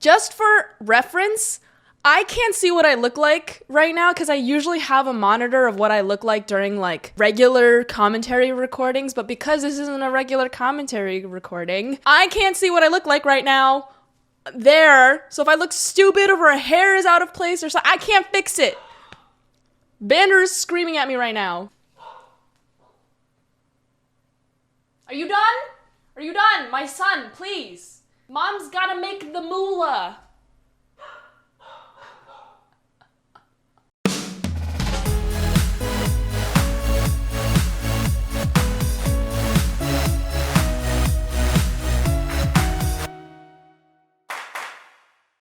Just for reference, I can't see what I look like right now because I usually have a monitor of what I look like during like regular commentary recordings, but because this isn't a regular commentary recording, I can't see what I look like right now there. So if I look stupid or her hair is out of place or something, I can't fix it. Bander's screaming at me right now. Are you done? Are you done? My son, please. Mom's gotta make the moolah.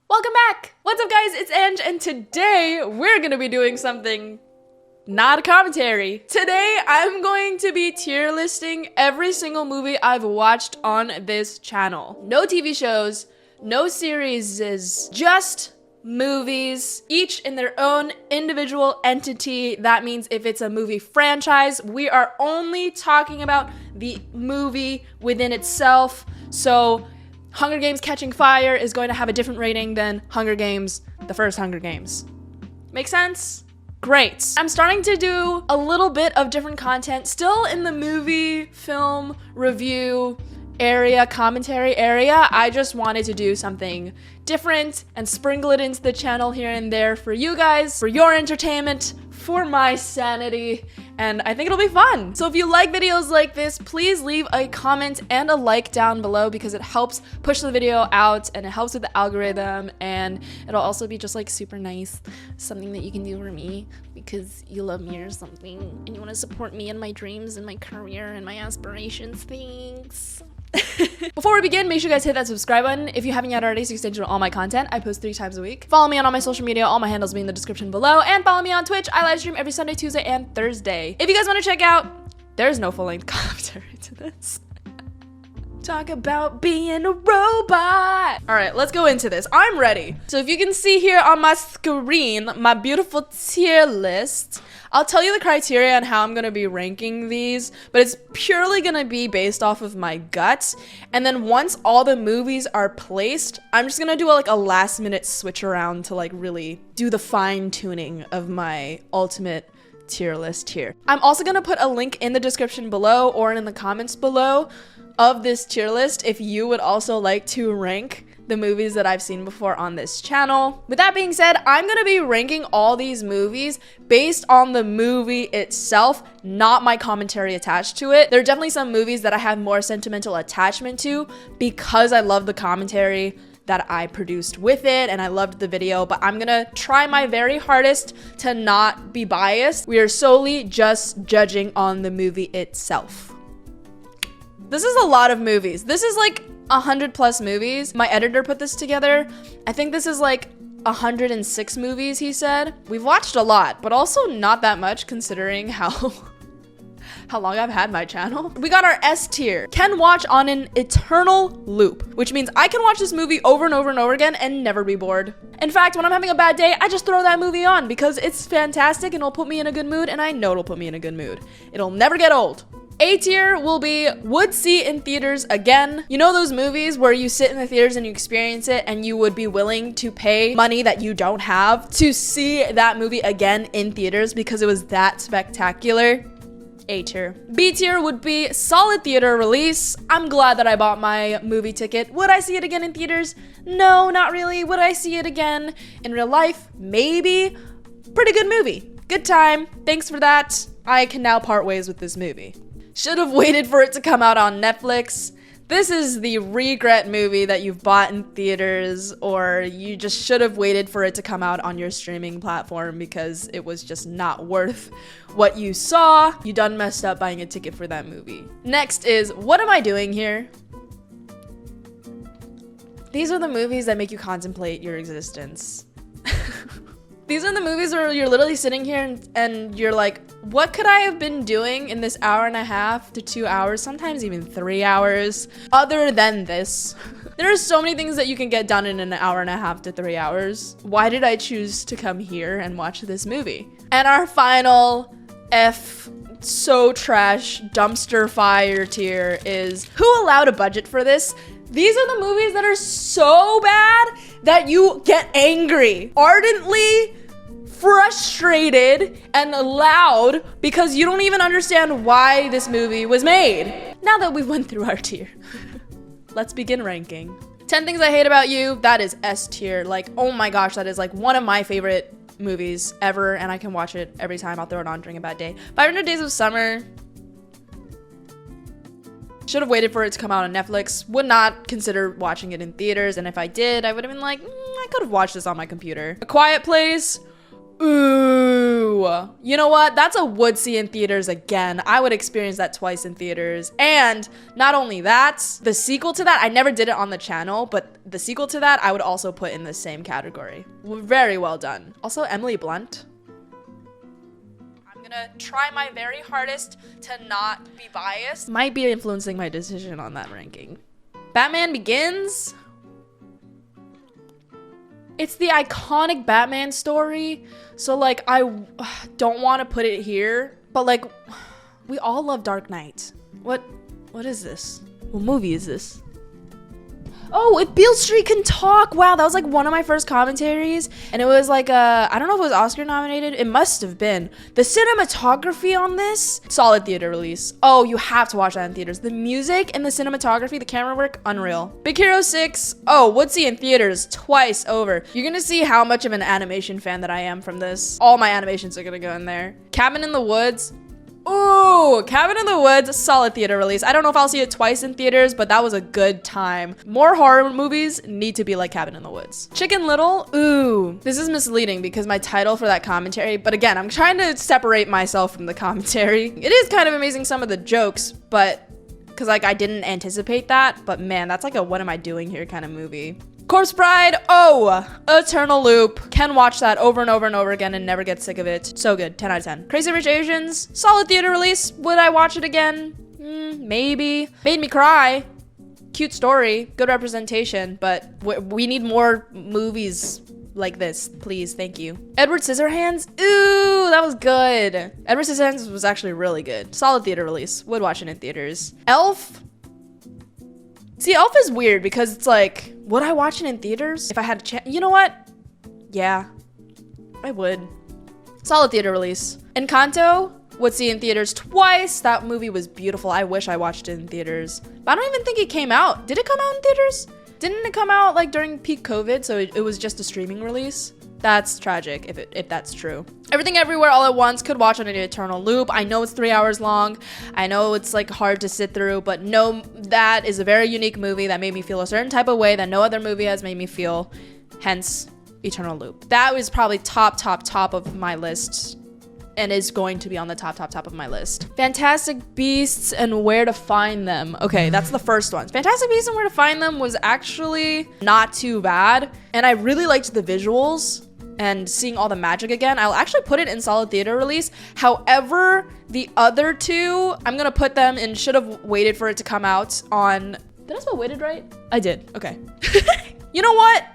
Welcome back! What's up guys, it's Ange, and today we're gonna be doing something not a commentary. Today I'm going to be tier listing every single movie I've watched on this channel. No TV shows, no series, just movies, each in their own individual entity. That means if it's a movie franchise, we are only talking about the movie within itself. So Hunger Games Catching Fire is going to have a different rating than Hunger Games, the first Hunger Games. Make sense? Great. I'm starting to do a little bit of different content, still in the movie, film, review area, commentary area. I just wanted to do something different and sprinkle it into the channel here and there for you guys, for your entertainment, for my sanity, and I think it'll be fun. So if you like videos like this, please leave a comment and a like down below because it helps push the video out and it helps with the algorithm, and it'll also be just like super nice, something that you can do for me because you love me or something and you want to support me and my dreams and my career and my aspirations. Thanks. Before we begin, make sure you guys hit that subscribe button if you haven't yet already so you can stay tuned to all my content. I post 3 times a week. Follow me on all my social media. All my handles will be in the description below. And follow me on Twitch. I live stream every Sunday, Tuesday, and Thursday. If you guys want to check out, there's no full-length commentary to this. Talk about being a robot. All right, let's go into this. I'm ready. So if you can see here on my screen, my beautiful tier list, I'll tell you the criteria and how I'm gonna be ranking these, but it's purely gonna be based off of my gut. And then once all the movies are placed, I'm just gonna do like a last minute switch around to like really do the fine tuning of my ultimate tier list here. I'm also gonna put a link in the description below or in the comments below of this tier list if you would also like to rank the movies that I've seen before on this channel. With that being said, I'm gonna be ranking all these movies based on the movie itself, not my commentary attached to it. There are definitely some movies that I have more sentimental attachment to because I love the commentary that I produced with it and I loved the video, but I'm gonna try my very hardest to not be biased. We are solely just judging on the movie itself. This is a lot of movies. This is like 100+ movies. My editor put this together. I think this is like 106 movies, he said. We've watched a lot, but also not that much considering how long I've had my channel. We got our S tier. Can watch on an eternal loop, which means I can watch this movie over and over and over again and never be bored. In fact, when I'm having a bad day, I just throw that movie on because it's fantastic and it'll put me in a good mood, and I know it'll put me in a good mood. It'll never get old. A tier will be would see in theaters again. You know those movies where you sit in the theaters and you experience it and you would be willing to pay money that you don't have to see that movie again in theaters because it was that spectacular? A tier. B tier would be solid theater release. I'm glad that I bought my movie ticket. Would I see it again in theaters? No, not really. Would I see it again in real life? Maybe. Pretty good movie. Good time. Thanks for that. I can now part ways with this movie. Should have waited for it to come out on Netflix. This is the regret movie that you've bought in theaters, or you just should have waited for it to come out on your streaming platform because it was just not worth what you saw. You done messed up buying a ticket for that movie. Next is, what am I doing here? These are the movies that make you contemplate your existence. These are the movies where you're literally sitting here and you're like, what could I have been doing in this 1.5 to 2 hours, sometimes even 3 hours, other than this? There are so many things that you can get done in an 1.5 to 3 hours. Why did I choose to come here and watch this movie? And our final F so trash dumpster fire tier is who allowed a budget for this? These are the movies that are so bad that you get angry, ardently frustrated and loud because you don't even understand why this movie was made. Now that we went through our tier, let's begin ranking. 10 Things I Hate About You, that is S tier. Like, oh my gosh, that is like one of my favorite movies ever, and I can watch it every time. I'll throw it on during a bad day. 500 Days of Summer. Should have waited for it to come out on Netflix. Would not consider watching it in theaters, and if I did, I would have been like, I could have watched this on my computer. A Quiet Place. Ooh, you know what? That's a would see in theaters again. I would experience that twice in theaters. And not only that, the sequel to that, I never did it on the channel, but the sequel to that, I would also put in the same category. Very well done. Also, Emily Blunt. I'm gonna try my very hardest to not be biased. Might be influencing my decision on that ranking. Batman Begins. It's the iconic Batman story, so like I don't want to put it here, but like we all love Dark Knight. What is this? What movie is this? Oh, If Beale Street Can Talk. Wow, that was like one of my first commentaries, and it was like I don't know if it was Oscar nominated. It must have been. The cinematography on this, solid theater release. Oh, you have to watch that in theaters. The music and the cinematography, the camera work, unreal. Big Hero 6. Oh, would see in theaters twice over. You're gonna see how much of an animation fan that I am from this. All my animations are gonna go in there. Cabin in the Woods. Ooh, Cabin in the Woods, solid theater release. I don't know if I'll see it twice in theaters, but that was a good time. More horror movies need to be like Cabin in the Woods. Chicken Little, ooh, this is misleading because my title for that commentary, but again, I'm trying to separate myself from the commentary. It is kind of amazing, some of the jokes, but because like I didn't anticipate that, but man, that's like a what am I doing here kind of movie. Corpse Bride, oh, Eternal Loop. Can watch that over and over and over again and never get sick of it. So good, 10 out of 10. Crazy Rich Asians, solid theater release. Would I watch it again? Maybe. Made me cry. Cute story, good representation, but we need more movies like this, please, thank you. Edward Scissorhands, ooh, that was good. Edward Scissorhands was actually really good. Solid theater release, would watch it in theaters. Elf. See, Elf is weird because it's like, would I watch it in theaters? If I had a chance, you know what? Yeah, I would. Solid theater release. Encanto, would see in theaters twice. That movie was beautiful. I wish I watched it in theaters. But I don't even think it came out. Did it come out in theaters? Didn't it come out like during peak COVID? So it was just a streaming release? That's tragic if that's true. Everything Everywhere All at Once, could watch on an Eternal Loop. I know it's 3 hours long. I know it's like hard to sit through, but no, that is a very unique movie that made me feel a certain type of way that no other movie has made me feel. Hence, Eternal Loop. That was probably top of my list and is going to be on the top of my list. Fantastic Beasts and Where to Find Them. Okay, that's the first one. Fantastic Beasts and Where to Find Them was actually not too bad, and I really liked the visuals and seeing all the magic again. I'll actually put it in solid theater release. However, the other two, I'm gonna put them in should have waited for it to come out on... Did I spell waited right? I did, okay. You know what?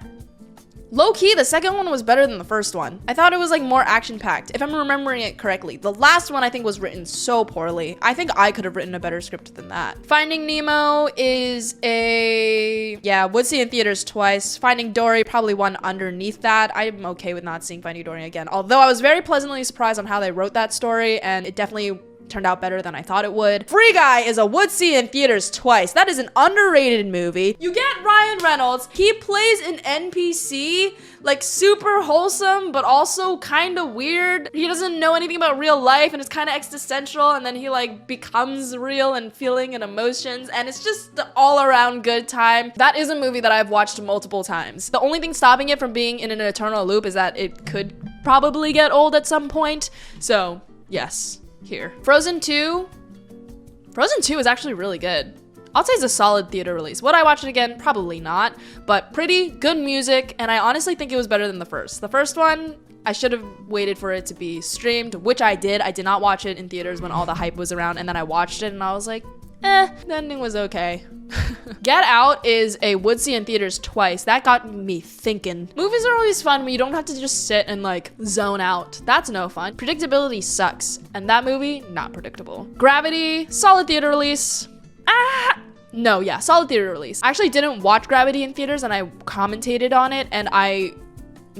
Low-key, the second one was better than the first one. I thought it was like more action-packed, if I'm remembering it correctly. The last one I think was written so poorly. I think I could have written a better script than that. Finding Nemo is would see in theaters twice. Finding Dory, probably one underneath that. I'm okay with not seeing Finding Dory again. Although I was very pleasantly surprised on how they wrote that story, and it definitely turned out better than I thought it would. Free Guy is a would see in theaters twice. That is an underrated movie. You get Ryan Reynolds. He plays an NPC, like super wholesome, but also kind of weird. He doesn't know anything about real life and it's kind of existential, and then he like becomes real and feeling and emotions, and it's just the all around good time. That is a movie that I've watched multiple times. The only thing stopping it from being in an eternal loop is that it could probably get old at some point. So yes. Here. Frozen 2 is actually really good. I'll say it's a solid theater release. Would I watch it again? Probably not, but pretty good music, and I honestly think it was better than the first. The first one, I should have waited for it to be streamed, which I did. I did not watch it in theaters when all the hype was around, and then I watched it and I was like, the ending was okay. Get Out is a would see in theaters twice. That got me thinking. Movies are always fun when you don't have to just sit and like zone out. That's no fun. Predictability sucks, and that movie, not predictable. Gravity, solid theater release. No, yeah, solid theater release. I actually didn't watch Gravity in theaters and I commentated on it, and I'm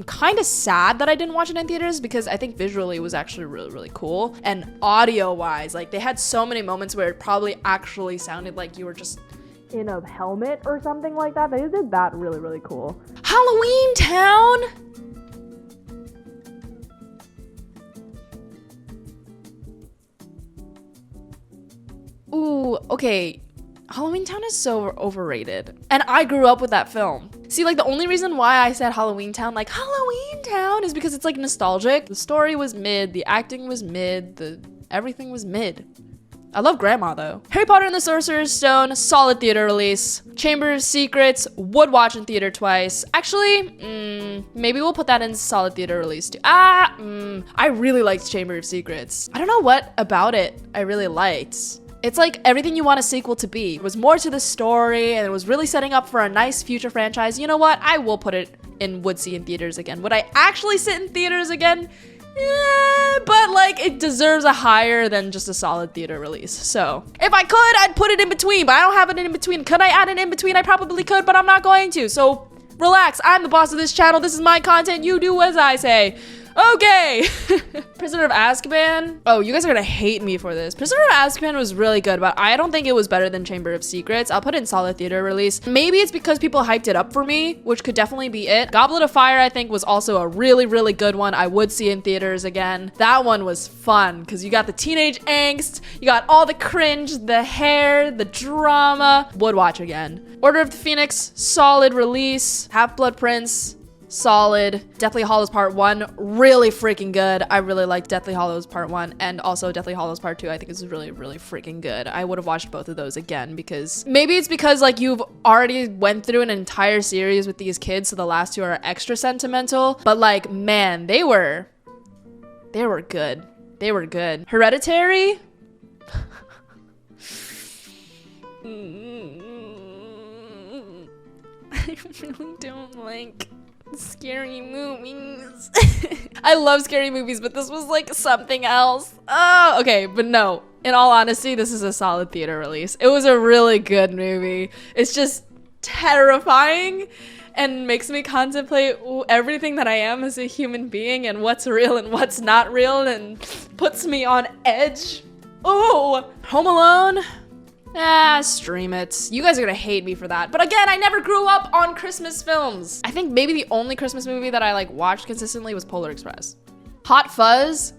kind of sad that I didn't watch it in theaters because I think visually it was actually really, really cool. And audio wise, like they had so many moments where it probably actually sounded like you were just in a helmet or something like that. They did that really, really cool. Halloween Town! Ooh, okay. Halloween Town is so overrated. And I grew up with that film. See, like the only reason why I said Halloween Town, like Halloween Town, is because it's like nostalgic. The story was mid, the acting was mid, everything was mid. I love Grandma though. Harry Potter and the Sorcerer's Stone, solid theater release. Chamber of Secrets, would watch in theater twice. Actually, maybe we'll put that in solid theater release too. I really liked Chamber of Secrets. I don't know what about it I really liked. It's like everything you want a sequel to be. It was more to the story and it was really setting up for a nice future franchise. You know what? I will put it in would see in theaters again. Would I actually sit in theaters again? Yeah, but like it deserves a higher than just a solid theater release. So if I could, I'd put it in between, but I don't have it in between. Could I add it in between? I probably could, but I'm not going to. So relax, I'm the boss of this channel. This is my content. You do as I say. Okay. Prisoner of Azkaban. Oh, you guys are gonna hate me for this. Prisoner of Azkaban was really good, but I don't think it was better than Chamber of Secrets. I'll put it in solid theater release. Maybe it's because people hyped it up for me, which could definitely be it. Goblet of Fire, I think, was also a really, really good one. I would see in theaters again. That one was fun because you got the teenage angst, you got all the cringe, the hair, the drama. Would watch again. Order of the Phoenix, solid release. Half-Blood Prince, solid. Deathly Hallows Part 1, really freaking good. I really like Deathly Hallows Part 1 and also Deathly Hallows Part 2. I think is really, really freaking good. I would have watched both of those again because maybe it's because like you've already went through an entire series with these kids, so the last two are extra sentimental. But like, man, they were good. They were good. Hereditary? I really don't like scary movies. I love scary movies, but this was like something else. Oh, okay, but no. In all honesty, this is a solid theater release. It was a really good movie. It's just terrifying and makes me contemplate everything that I am as a human being and what's real and what's not real and puts me on edge. Oh, Home Alone. Stream it. You guys are gonna hate me for that. But again, I never grew up on Christmas films. I think maybe the only Christmas movie that I like watched consistently was Polar Express. Hot Fuzz.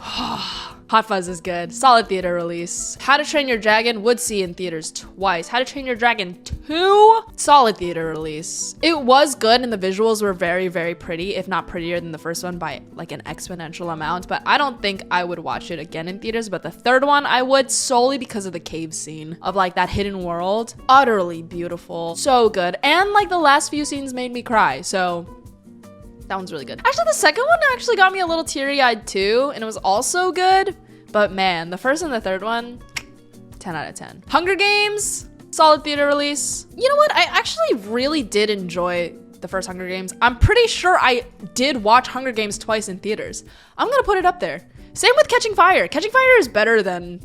Hot Fuzz is good. Solid theater release. How to Train Your Dragon, would see in theaters twice. How to Train Your Dragon 2, solid theater release. It was good and the visuals were very, very pretty, if not prettier than the first one by like an exponential amount, but I don't think I would watch it again in theaters, but the third one I would, solely because of the cave scene of like that hidden world. Utterly beautiful. So good. And like the last few scenes made me cry, so that one's really good. Actually, the second one actually got me a little teary-eyed too, and it was also good. But man, the first and the third one, 10 out of 10. Hunger Games, solid theater release. You know what? I actually really did enjoy the first Hunger Games. I'm pretty sure I did watch Hunger Games twice in theaters. I'm gonna put it up there. Same with Catching Fire. Catching Fire is better than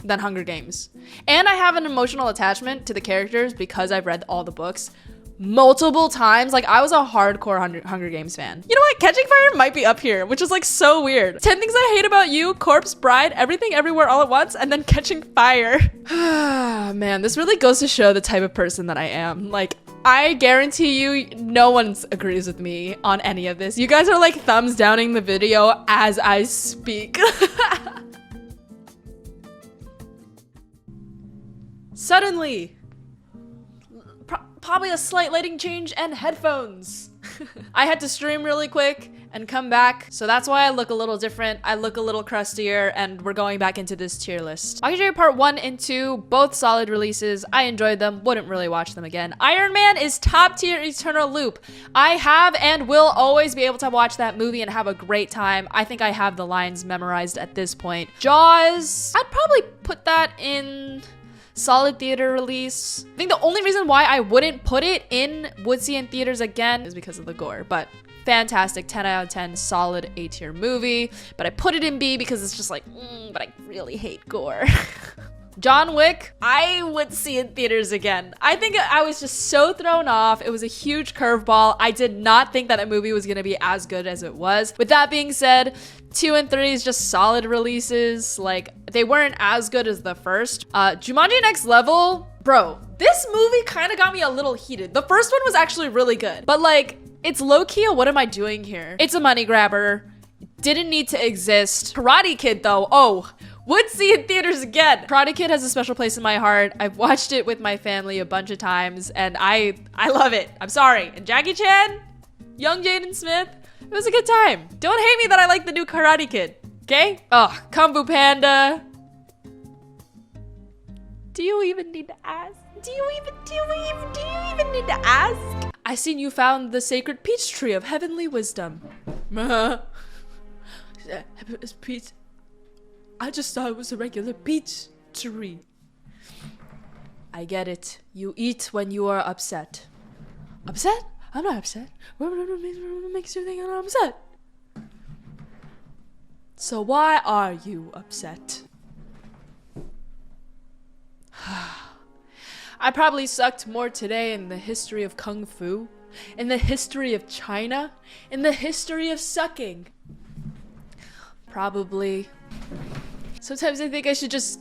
Hunger Games. And I have an emotional attachment to the characters because I've read all the books multiple times. Like, I was a hardcore Hunger Games fan. You know what? Catching Fire might be up here, which is like so weird. 10 Things I Hate About You, Corpse Bride, Everything Everywhere All at Once, and then Catching Fire. Man, this really goes to show the type of person that I am. Like, I guarantee you no one agrees with me on any of this. You guys are like thumbs downing the video as I speak. Suddenly, probably a slight lighting change and headphones. I had to stream really quick and come back, so that's why I look a little different. I look a little crustier, and we're going back into this tier list. Mockingjay Part 1 and 2, both solid releases. I enjoyed them, wouldn't really watch them again. Iron Man is top tier Eternal Loop. I have and will always be able to watch that movie and have a great time. I think I have the lines memorized at this point. Jaws, I'd probably put that in solid theater release. I think the only reason why I wouldn't put it in would see in theaters again is because of the gore, but fantastic, 10 out of 10, solid A tier movie. But I put it in B because it's just like, but I really hate gore. John Wick, I would see in theaters again. I think I was just so thrown off. It was a huge curveball. I did not think that a movie was gonna be as good as it was. With that being said, 2 and 3 is just solid releases. Like, they weren't as good as the first. Jumanji Next Level, bro, this movie kind of got me a little heated. The first one was actually really good, but like, it's low-key a what am I doing here? It's a money grabber. Didn't need to exist. Karate Kid though, oh, would see in theaters again. Karate Kid has a special place in my heart. I've watched it with my family a bunch of times and I love it. I'm sorry. And Jackie Chan, young Jaden Smith, it was a good time. Don't hate me that I like the new Karate Kid, okay? Ugh, Kung Fu Panda. Do you even need to ask? Do you even need to ask? I seen you found the sacred peach tree of heavenly wisdom. Peach. I just thought it was a regular peach tree. I get it. You eat when you are upset. Upset? I'm not upset. What makes you think I'm upset? So why are you upset? I probably sucked more today in the history of Kung Fu, in the history of China, in the history of sucking. Probably. Sometimes I think I should just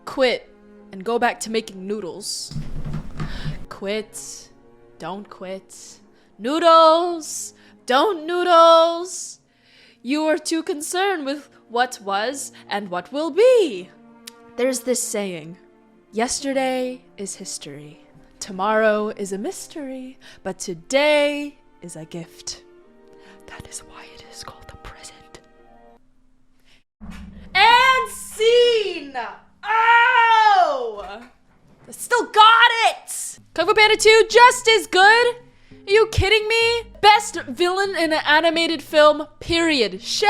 quit and go back to making noodles. Quit. Don't quit. Noodles. Don't noodles. You are too concerned with what was and what will be. There's this saying, yesterday is history. Tomorrow is a mystery, but today is a gift. That is why it is called the present. And scene! Oh! I still got it! Kung Fu Panda 2, just as good? Are you kidding me? Best villain in an animated film, period. Shen?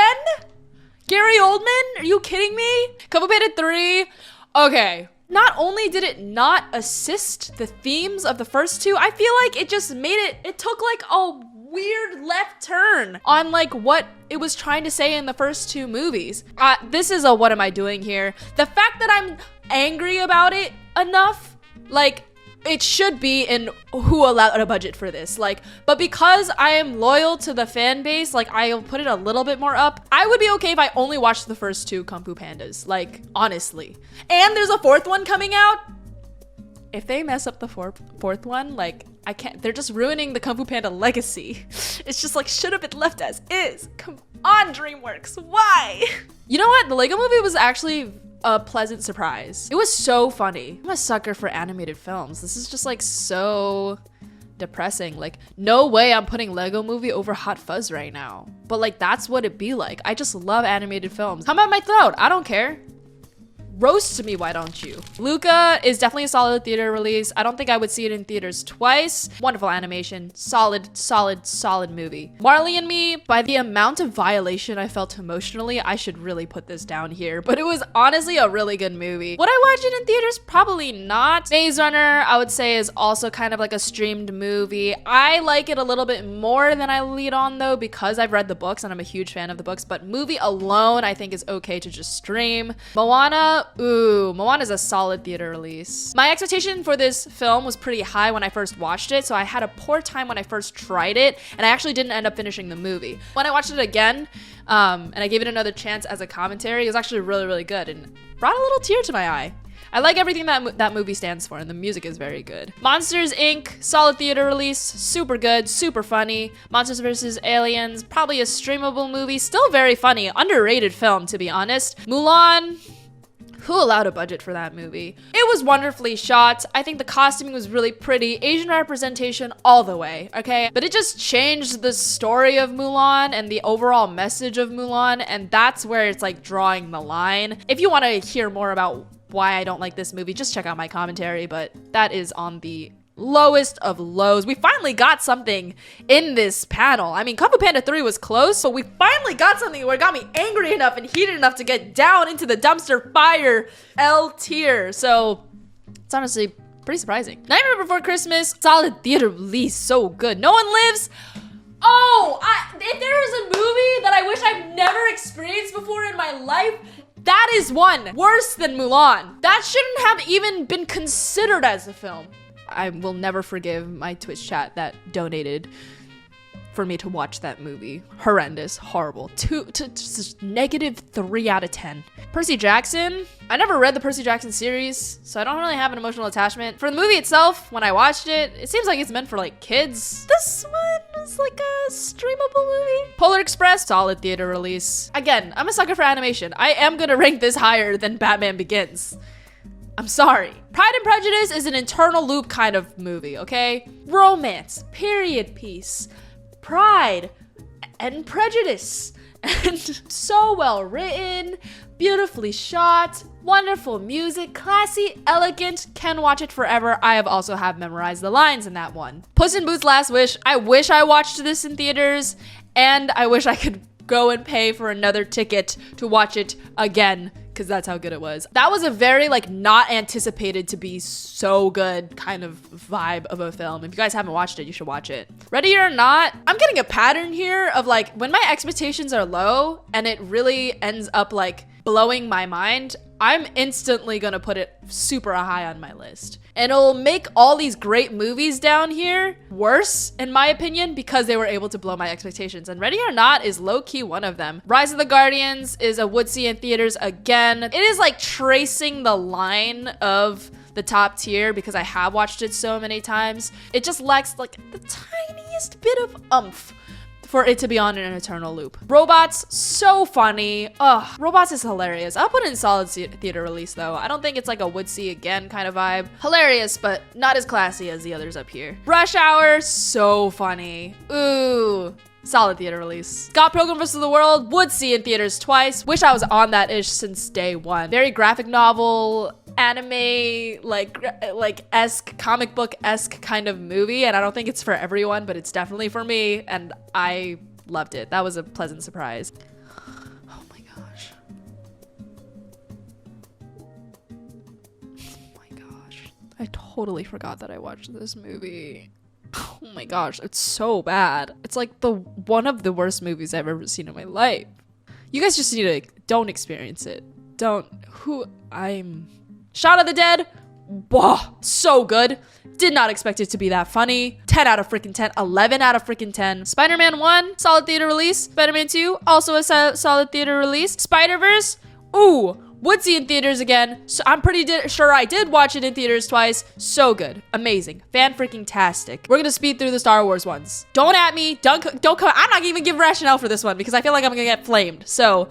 Gary Oldman? Are you kidding me? Kung Fu Panda 3, okay. Not only did it not assist the themes of the first two, I feel like it just made it took like a weird left turn on like what it was trying to say in the first two movies. This is a what am I doing here? The fact that I'm angry about it enough, like, it should be in who allowed a budget for this, like, but because I am loyal to the fan base, like, I'll put it a little bit more up. I would be okay if I only watched the first two Kung Fu Pandas, like, honestly. And there's a fourth one coming out. If they mess up the fourth one, like, I can't, they're just ruining the Kung Fu Panda legacy. It's just like, should have been left as is. Come on, DreamWorks, why? You know what? The Lego Movie was actually a pleasant surprise. It was so funny. I'm a sucker for animated films. This is just like so depressing. Like, no way I'm putting Lego Movie over Hot Fuzz right now. But like, that's what it be like. I just love animated films. Come at my throat. I don't care. Roast me, why don't you? Luca is definitely a solid theater release. I don't think I would see it in theaters twice. Wonderful animation. Solid movie. Marley and Me, by the amount of violation I felt emotionally, I should really put this down here. But it was honestly a really good movie. Would I watch it in theaters? Probably not. Maze Runner, I would say, is also kind of like a streamed movie. I like it a little bit more than I lead on though, because I've read the books and I'm a huge fan of the books. But movie alone, I think is okay to just stream. Moana, ooh, Moana's a solid theater release. My expectation for this film was pretty high when I first watched it, so I had a poor time when I first tried it, and I actually didn't end up finishing the movie. When I watched it again, and I gave it another chance as a commentary, it was actually really good and brought a little tear to my eye. I like everything that movie stands for, and the music is very good. Monsters, Inc., solid theater release, super good, super funny. Monsters vs. Aliens, probably a streamable movie, still very funny, underrated film to be honest. Mulan, who allowed a budget for that movie? It was wonderfully shot. I think the costuming was really pretty. Asian representation all the way, okay? But it just changed the story of Mulan and the overall message of Mulan, and that's where it's like drawing the line. If you want to hear more about why I don't like this movie, just check out my commentary, but that is on the lowest of lows. We finally got something in this panel. I mean, Kung Fu Panda 3 was close, but we finally got something where it got me angry enough and heated enough to get down into the dumpster fire L tier. So it's honestly pretty surprising. Nightmare Before Christmas, solid theater release, so good. No One Lives. Oh, if there is a movie that I wish I've never experienced before in my life, that is one worse than Mulan. That shouldn't have even been considered as a film. I will never forgive my Twitch chat that donated for me to watch that movie. Horrendous, horrible. Just -3 out of 10. Percy Jackson. I never read the Percy Jackson series, so I don't really have an emotional attachment. For the movie itself, when I watched it, it seems like it's meant for like kids. This one is like a streamable movie. Polar Express, solid theater release. Again, I'm a sucker for animation. I am gonna rank this higher than Batman Begins. I'm sorry. Pride and Prejudice is an internal loop kind of movie, okay? Romance, period piece, pride, and prejudice. And so well written, beautifully shot, wonderful music, classy, elegant, can watch it forever. I have also memorized the lines in that one. Puss in Boots Last Wish. I wish I watched this in theaters, and I wish I could go and pay for another ticket to watch it again, because that's how good it was. That was a very like not anticipated to be so good kind of vibe of a film. If you guys haven't watched it, you should watch it. Ready or Not, I'm getting a pattern here of like when my expectations are low and it really ends up like blowing my mind, I'm instantly gonna put it super high on my list. And it'll make all these great movies down here worse, in my opinion, because they were able to blow my expectations. And Ready or Not is low-key one of them. Rise of the Guardians is a would see in theaters again. It is like tracing the line of the top tier because I have watched it so many times. It just lacks like the tiniest bit of oomph for it to be on an eternal loop. Robots, so funny. Ugh, Robots is hilarious. I'll put it in solid theater release though. I don't think it's like a would see again kind of vibe. Hilarious, but not as classy as the others up here. Rush Hour, so funny. Ooh. Solid theater release. Scott Pilgrim vs. the World, would see in theaters twice. Wish I was on that ish since day one. Very graphic novel, anime, like esque, comic book esque kind of movie, and I don't think it's for everyone, but it's definitely for me, and I loved it. That was a pleasant surprise. Oh my gosh. Oh my gosh. I totally forgot that I watched this movie. Oh my gosh, it's so bad. It's like one of the worst movies I've ever seen in my life. You guys just need to don't experience it. Shaun of the Dead. Whoa, so good. Did not expect it to be that funny. 10 out of freaking 10. 11 out of freaking 10. Spider-Man 1, solid theater release. Spider-Man 2, also a solid theater release. Spider-Verse, ooh, would see in theaters again. So I'm pretty sure I did watch it in theaters twice. So good. Amazing. Fan-freaking-tastic. We're gonna speed through the Star Wars ones. Don't at me. Don't come. I'm not even giving rationale for this one because I feel like I'm gonna get flamed. So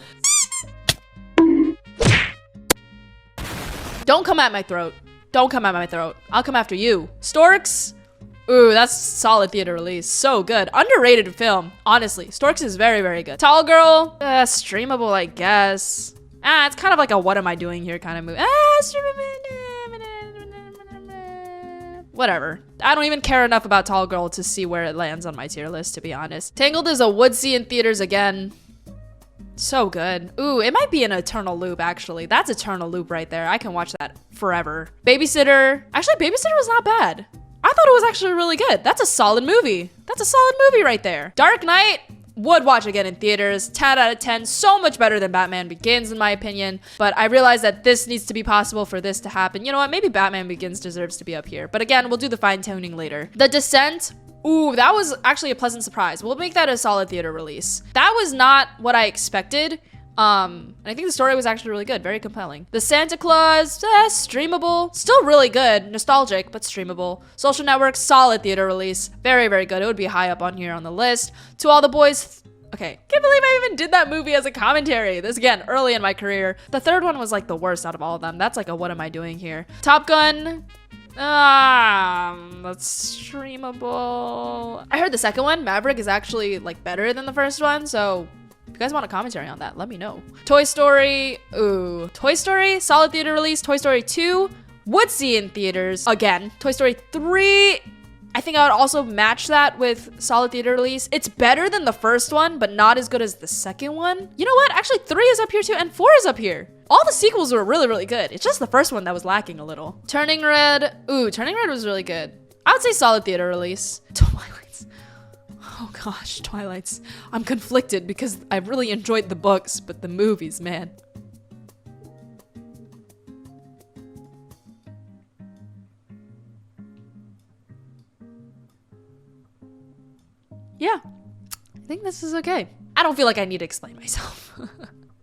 don't come at my throat. Don't come at my throat. I'll come after you. Storks. Ooh, that's solid theater release. So good. Underrated film. Honestly, Storks is very, very good. Tall Girl. Streamable, I guess. It's kind of like a what am I doing here kind of movie. Whatever. I don't even care enough about Tall Girl to see where it lands on my tier list, to be honest. Tangled is a would see in theaters again. So good. Ooh, it might be an eternal loop, actually. That's eternal loop right there. I can watch that forever. Babysitter. Actually, Babysitter was not bad. I thought it was actually really good. That's a solid movie. That's a solid movie right there. Dark Knight. Would watch again in theaters. 10 out of 10. So much better than Batman Begins, in my opinion. But I realize that this needs to be possible for this to happen. You know what? Maybe Batman Begins deserves to be up here. But again, we'll do the fine-tuning later. The Descent. Ooh, that was actually a pleasant surprise. We'll make that a solid theater release. That was not what I expected. And I think the story was actually really good, very compelling. The Santa Claus, streamable, still really good, nostalgic, but streamable. Social Network, solid theater release, very, very good. It would be high up on here on the list. To All the Boys, okay, can't believe I even did that movie as a commentary. This again, early in my career. The third one was like the worst out of all of them. That's like a what am I doing here? Top Gun, that's streamable. I heard the second one, Maverick, is actually like better than the first one, so if you guys want a commentary on that, let me know. Toy Story, ooh. Toy Story, solid theater release. Toy Story 2, would see in theaters again. Toy Story 3, I think I would also match that with solid theater release. It's better than the first one, but not as good as the second one. You know what? Actually, 3 is up here too, and 4 is up here. All the sequels were really, really good. It's just the first one that was lacking a little. Turning Red, ooh, Turning Red was really good. I would say solid theater release. Twilight's. Oh gosh, Twilight's. I'm conflicted because I really enjoyed the books, but the movies, man. I think this is okay. I don't feel like I need to explain myself.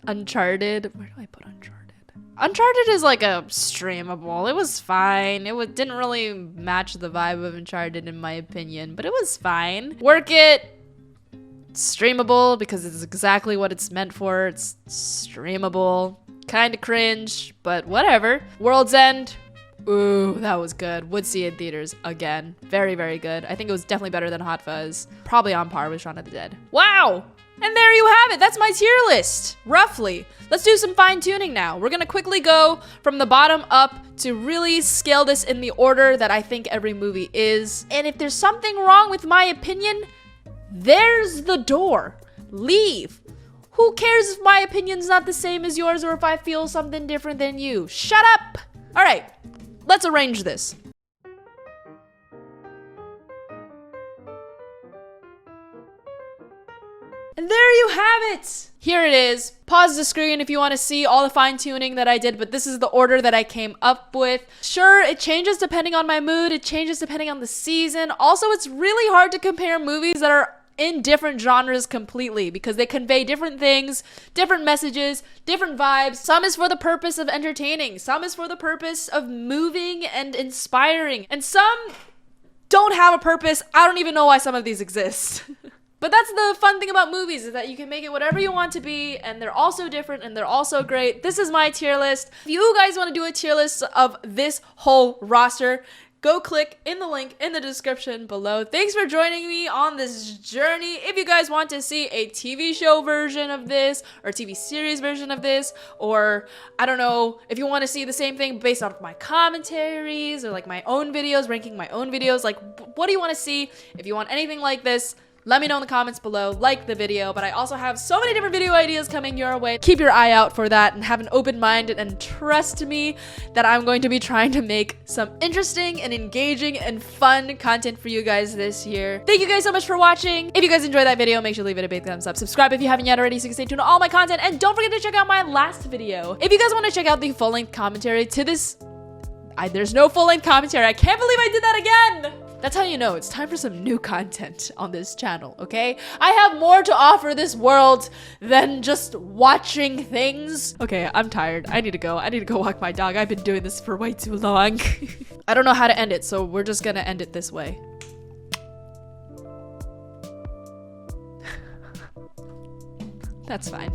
Uncharted. Where do I put Uncharted? Uncharted is like a streamable. It was fine. Didn't really match the vibe of Uncharted in my opinion, but it was fine. Work It. Streamable because it's exactly what it's meant for. It's streamable. Kind of cringe, but whatever. World's End. Ooh, that was good. Would see it in theaters again. Very, very good. I think it was definitely better than Hot Fuzz. Probably on par with Shaun of the Dead. Wow! And there you have it. That's my tier list, roughly. Let's do some fine tuning now. We're gonna quickly go from the bottom up to really scale this in the order that I think every movie is. And if there's something wrong with my opinion, there's the door. Leave. Who cares if my opinion's not the same as yours or if I feel something different than you? Shut up! All right, let's arrange this. And there you have it! Here it is. Pause the screen if you want to see all the fine tuning that I did, but this is the order that I came up with. Sure, it changes depending on my mood, it changes depending on the season. Also, it's really hard to compare movies that are in different genres completely because they convey different things, different messages, different vibes. Some is for the purpose of entertaining, some is for the purpose of moving and inspiring, and some don't have a purpose. I don't even know why some of these exist. But that's the fun thing about movies, is that you can make it whatever you want to be, and they're all so different, and they're all so great. This is my tier list. If you guys want to do a tier list of this whole roster, go click in the link in the description below. Thanks for joining me on this journey. If you guys want to see a TV show version of this, or a TV series version of this, or I don't know, if you want to see the same thing based off my commentaries, or like my own videos, ranking my own videos, like what do you want to see? If you want anything like this, let me know in the comments below, like the video, but I also have so many different video ideas coming your way. Keep your eye out for that and have an open mind, and trust me that I'm going to be trying to make some interesting and engaging and fun content for you guys this year. Thank you guys so much for watching. If you guys enjoyed that video, make sure to leave it a big thumbs up. Subscribe if you haven't yet already so you can stay tuned to all my content, and don't forget to check out my last video. If you guys want to check out the full-length commentary to this, there's no full-length commentary. I can't believe I did that again. That's how you know it's time for some new content on this channel, okay? I have more to offer this world than just watching things. Okay, I'm tired. I need to go. I need to go walk my dog. I've been doing this for way too long. I don't know how to end it, so we're just gonna end it this way. That's fine.